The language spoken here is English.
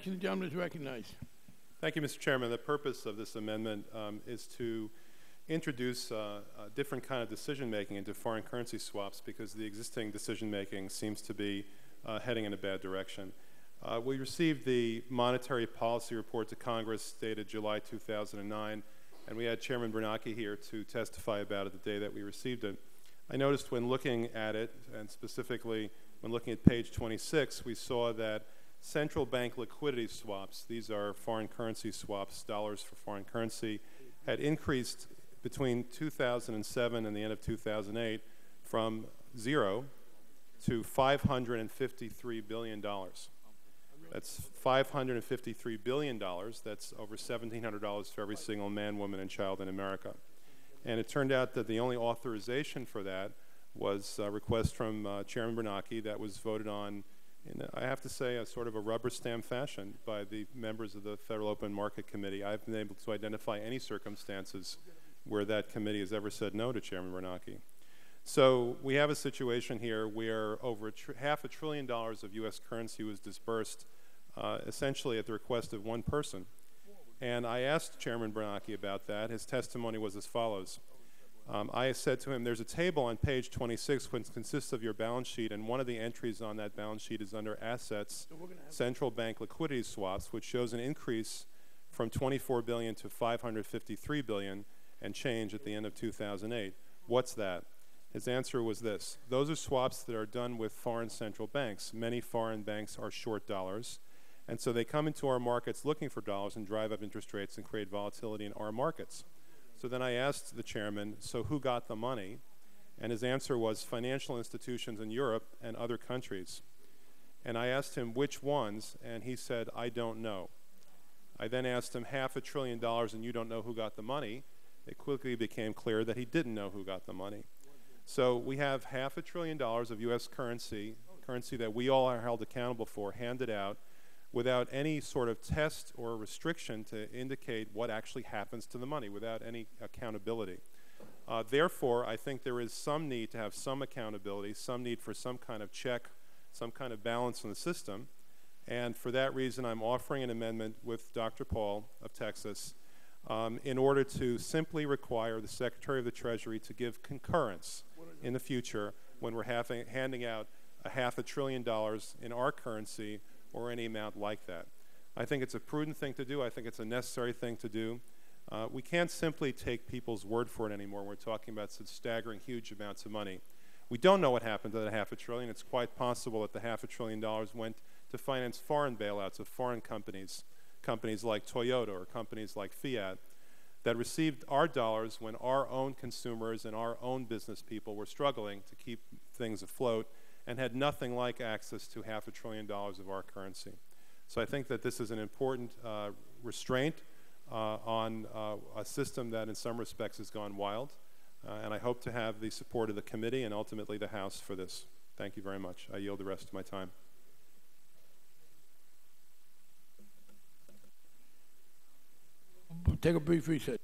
objection, the gentleman is recognized. Thank you, Mr. Chairman. The purpose of this amendment is to introduce a different kind of decision-making into foreign currency swaps because the existing decision-making seems to be heading in a bad direction. We received the Monetary Policy Report to Congress dated July 2009, and we had Chairman Bernanke here to testify about it the day that we received it. I noticed when looking at it, and specifically when looking at page 26, we saw that central bank liquidity swaps, these are foreign currency swaps, dollars for foreign currency, had increased between 2007 and the end of 2008 from 0 to $553 billion. That's $553 billion. That's over $1,700 for every single man, woman, and child in America. And it turned out that the only authorization for that was a request from Chairman Bernanke that was voted on in, I have to say, a sort of a rubber stamp fashion by the members of the Federal Open Market Committee. I've been able to identify any circumstances where that committee has ever said no to Chairman Bernanke. So we have a situation here where over half a trillion dollars of U.S. currency was disbursed essentially at the request of one person. And I asked Chairman Bernanke about that. His testimony was as follows. I said to him, there's a table on page 26 which consists of your balance sheet, and one of the entries on that balance sheet is under assets, central bank liquidity swaps, which shows an increase from $24 billion to $553 billion and change at the end of 2008. What's that? His answer was this. Those are swaps that are done with foreign central banks. Many foreign banks are short dollars, and so they come into our markets looking for dollars and drive up interest rates and create volatility in our markets. So then I asked the chairman, so who got the money? And his answer was financial institutions in Europe and other countries. And I asked him which ones, and he said, I don't know. I then asked him $500 billion and you don't know who got the money. It quickly became clear that he didn't know who got the money. So we have $500 billion of U.S. currency that we all are held accountable for, handed out without any sort of test or restriction to indicate what actually happens to the money, without any accountability. Therefore, I think there is some need to have some accountability, some need for some kind of check, some kind of balance in the system. And for that reason, I'm offering an amendment with Dr. Paul of Texas in order to simply require the Secretary of the Treasury to give concurrence in the future when we're handing out $500 billion in our currency or any amount like that. I think it's a prudent thing to do. I think it's a necessary thing to do. We can't simply take people's word for it anymore. We're talking about such staggering, huge amounts of money. We don't know what happened to that $500 billion. It's quite possible that the $500 billion went to finance foreign bailouts of foreign companies, companies like Toyota or companies like Fiat, that received our dollars when our own consumers and our own business people were struggling to keep things afloat and had nothing like access to $500 billion of our currency. So I think that this is an important restraint on a system that in some respects has gone wild, and I hope to have the support of the committee and ultimately the House for this. Thank you very much. I yield the rest of my time. We'll take a brief recess.